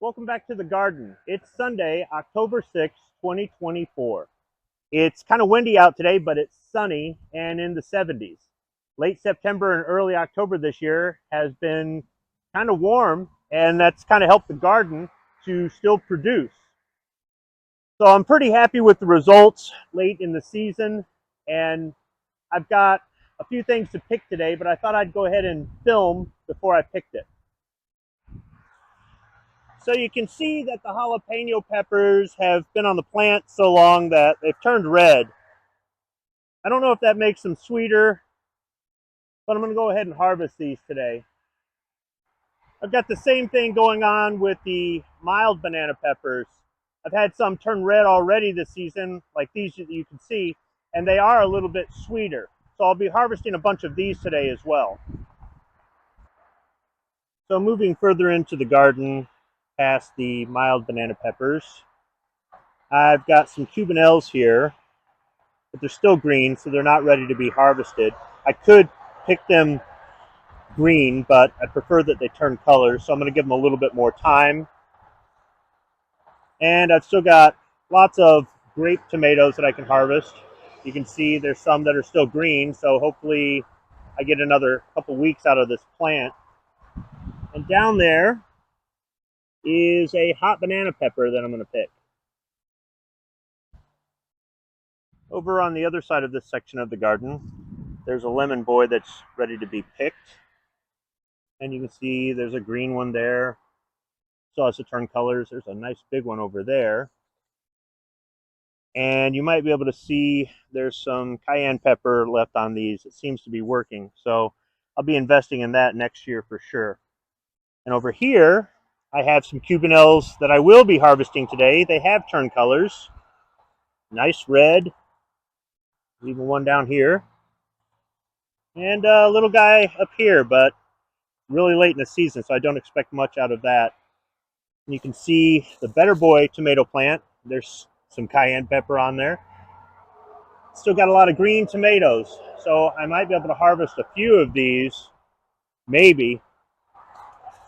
Welcome back to the garden. It's Sunday, October 6th, 2024. It's kind of windy out today, but it's sunny and in the 70s. Late September and early October this year has been kind of warm, and that's kind of helped the garden to still produce. So I'm pretty happy with the results late in the season, and I've got a few things to pick today, but I thought I'd go ahead and film before I picked it. So you can see that the jalapeno peppers have been on the plant so long that they've turned red. I don't know if that makes them sweeter, but I'm going to go ahead and harvest these today. I've got the same thing going on with the mild banana peppers. I've had some turn red already this season, like these that you can see, and they are a little bit sweeter. So I'll be harvesting a bunch of these today as well. So moving further into the garden, past the mild banana peppers, I've got some Cubanelles here, but they're still green, so they're not ready to be harvested. I could pick them green, but I prefer that they turn color, so I'm going to give them a little bit more time. And I've still got lots of grape tomatoes that I can harvest. You can see there's some that are still green, so hopefully I get another couple weeks out of this plant. And down there is a hot banana pepper that I'm going to pick. Over on the other side of this section of the garden, there's a lemon boy that's ready to be picked. And you can see there's a green one there. So as to turn colors, there's a nice big one over there. And you might be able to see there's some cayenne pepper left on these. It seems to be working. So I'll be investing in that next year for sure. And over here, I have some Cubanelles that I will be harvesting today. They have turned colors. Nice red. There's even one down here. And a little guy up here, but really late in the season, so I don't expect much out of that. And you can see the Better Boy tomato plant. There's some cayenne pepper on there. Still got a lot of green tomatoes, so I might be able to harvest a few of these, maybe.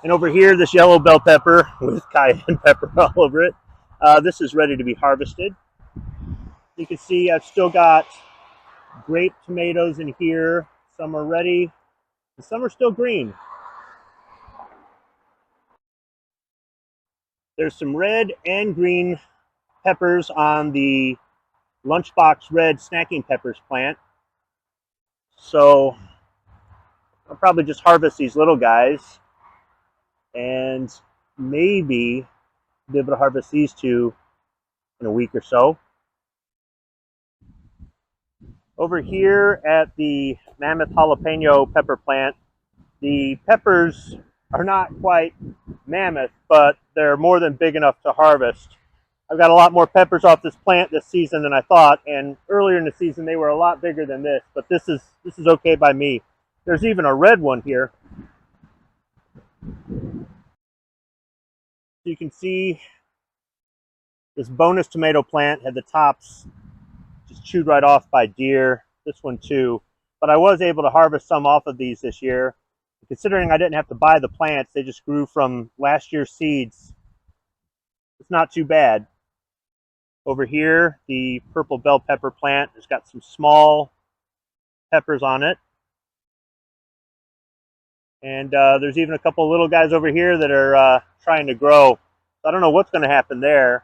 And over here, this yellow bell pepper with cayenne pepper all over it. This is ready to be harvested. You can see I've still got grape tomatoes in here. Some are ready, and some are still green. There's some red and green peppers on the Lunchbox Red Snacking Peppers plant. So I'll probably just harvest these little guys and maybe be able to harvest these two in a week or so. Over here at the Mammoth Jalapeno Pepper plant, the peppers are not quite mammoth, but they're more than big enough to harvest. I've got a lot more peppers off this plant this season than I thought, and earlier in the season they were a lot bigger than this, but this is okay by me. There's even a red one here. You can see this bonus tomato plant had the tops just chewed right off by deer. This one too, but I was able to harvest some off of these this year. Considering I didn't have to buy the plants, they just grew from last year's seeds. It's not too bad. Over here, the purple bell pepper plant has got some small peppers on it. And there's even a couple little guys over here that are trying to grow. So I don't know what's going to happen there,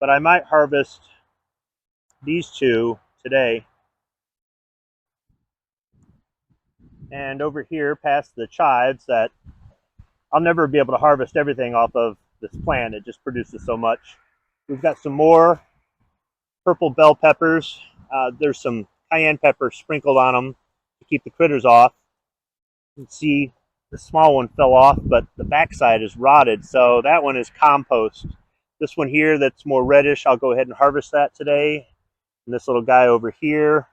but I might harvest these two today. And over here, past the chives, that I'll never be able to harvest everything off of this plant. It just produces so much. We've got some more purple bell peppers. There's some cayenne pepper sprinkled on them to keep the critters off. You can see the small one fell off, but the backside is rotted, so that one is compost. This one here that's more reddish, I'll go ahead and harvest that today. And this little guy over here.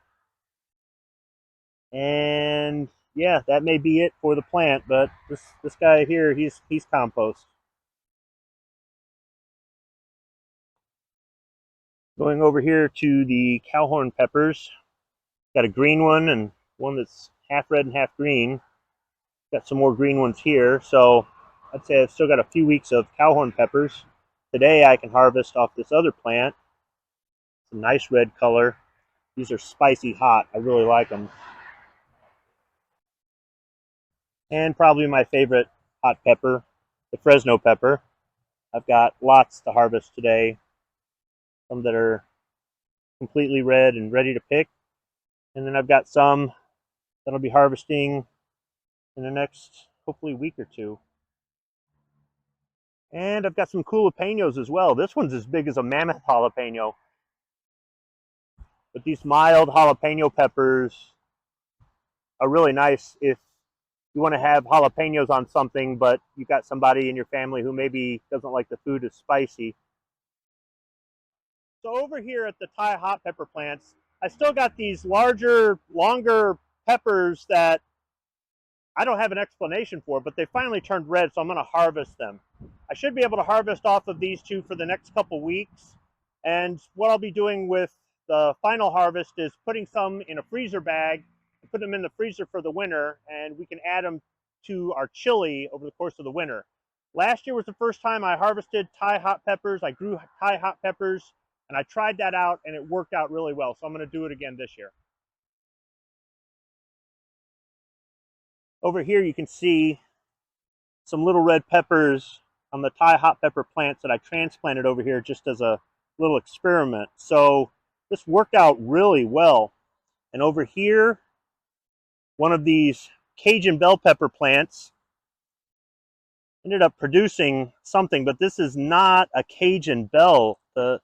And yeah, that may be it for the plant, but this guy here, he's compost. Going over here to the cowhorn peppers. Got a green one and one that's half red and half green. Got some more green ones here. So I'd say I've still got a few weeks of cowhorn peppers. Today I can harvest off this other plant. It's a nice red color. These are spicy hot. I really like them. And probably my favorite hot pepper, the Fresno pepper. I've got lots to harvest today. Some that are completely red and ready to pick. And then I've got some that I'll be harvesting in the next, hopefully, week or two. And I've got some cool jalapenos as well. This one's as big as a mammoth jalapeno. But these mild jalapeno peppers are really nice if you want to have jalapenos on something, but you've got somebody in your family who maybe doesn't like the food as spicy. So over here at the Thai hot pepper plants, I still got these larger, longer peppers that I don't have an explanation for, but they finally turned red, so I'm going to harvest them. I should be able to harvest off of these two for the next couple weeks. And what I'll be doing with the final harvest is putting some in a freezer bag and put them in the freezer for the winter, and we can add them to our chili over the course of the winter. Last year was the first time I harvested Thai hot peppers. I grew Thai hot peppers, and I tried that out, and it worked out really well. So I'm going to do it again this year. Over here you can see some little red peppers on the Thai hot pepper plants that I transplanted over here just as a little experiment. So this worked out really well. And over here, one of these Cajun bell pepper plants ended up producing something, but this is not a Cajun bell. The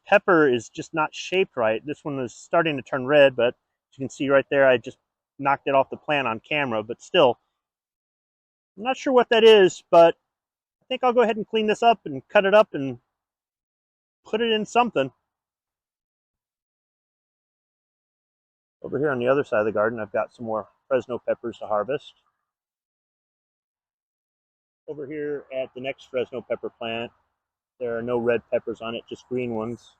pepper is just not shaped right. This one is starting to turn red, but as you can see right there, I just knocked it off the plant on camera, but still, I'm not sure what that is, but I think I'll go ahead and clean this up and cut it up and put it in something. Over here on the other side of the garden, I've got some more Fresno peppers to harvest. Over here at the next Fresno pepper plant, there are no red peppers on it, just green ones.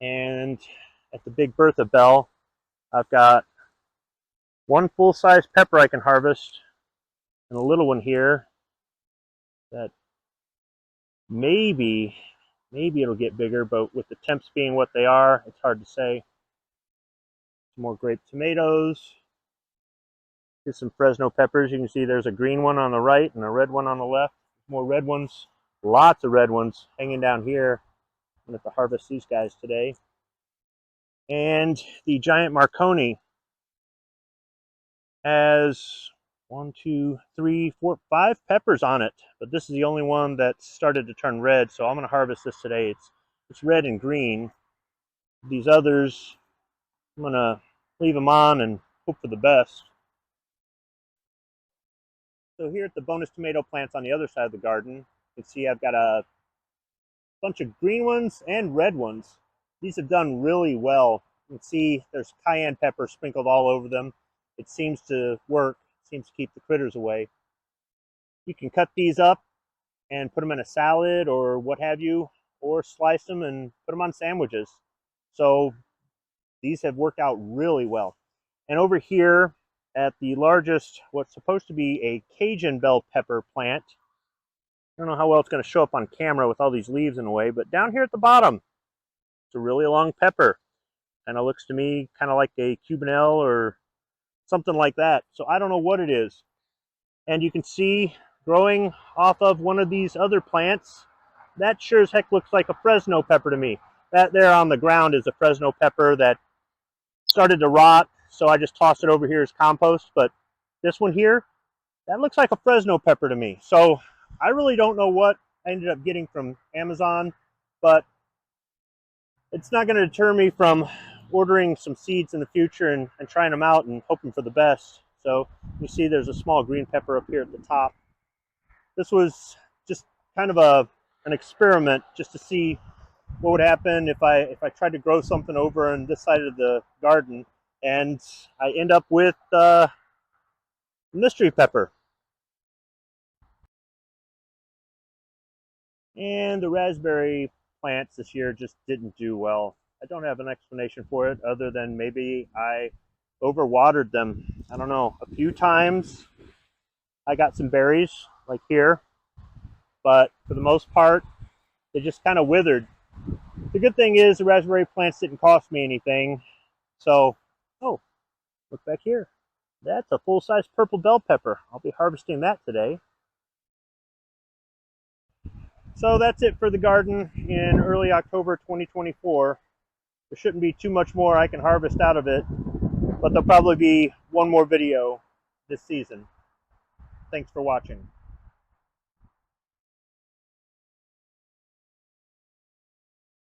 And at the Big Bertha bell, I've got one full-size pepper I can harvest and a little one here that maybe it'll get bigger, but with the temps being what they are, it's hard to say. Some more grape tomatoes. Here's some Fresno peppers. You can see there's a green one on the right and a red one on the left. More red ones, lots of red ones hanging down here. I'm going to have to harvest these guys today. And the giant Marconi has 1, 2, 3, 4, 5 peppers on it, but this is the only one that started to turn red, so I'm going to harvest this today. It's red and green. These others, I'm going to leave them on and hope for the best. So here at the bonus tomato plants on the other side of the garden, you can see I've got a bunch of green ones and red ones. These have done really well. You can see there's cayenne pepper sprinkled all over them. It seems to work, seems to keep the critters away. You can cut these up and put them in a salad or what have you, or slice them and put them on sandwiches. So these have worked out really well. And over here at the largest, what's supposed to be a Cajun bell pepper plant, I don't know how well it's going to show up on camera with all these leaves in the way, but down here at the bottom, it's a really long pepper. Kind of looks to me kind of like a Cubanelle or something like that. So I don't know what it is. And you can see growing off of one of these other plants, that sure as heck looks like a Fresno pepper to me. That there on the ground is a Fresno pepper that started to rot, so I just tossed it over here as compost. But this one here, that looks like a Fresno pepper to me. So I really don't know what I ended up getting from Amazon, but it's not going to deter me from ordering some seeds in the future and trying them out and hoping for the best. So you see there's a small green pepper up here at the top. This was just kind of an experiment just to see what would happen if I tried to grow something over on this side of the garden, and I end up with mystery pepper. And the raspberry plants this year just didn't do well. I don't have an explanation for it other than maybe I overwatered them. I don't know. A few times I got some berries like here, but for the most part, they just kind of withered. The good thing is the raspberry plants didn't cost me anything. So, oh, look back here. That's a full-size purple bell pepper. I'll be harvesting that today. So that's it for the garden in early October 2024. There shouldn't be too much more I can harvest out of it, but there'll probably be one more video this season. Thanks for watching.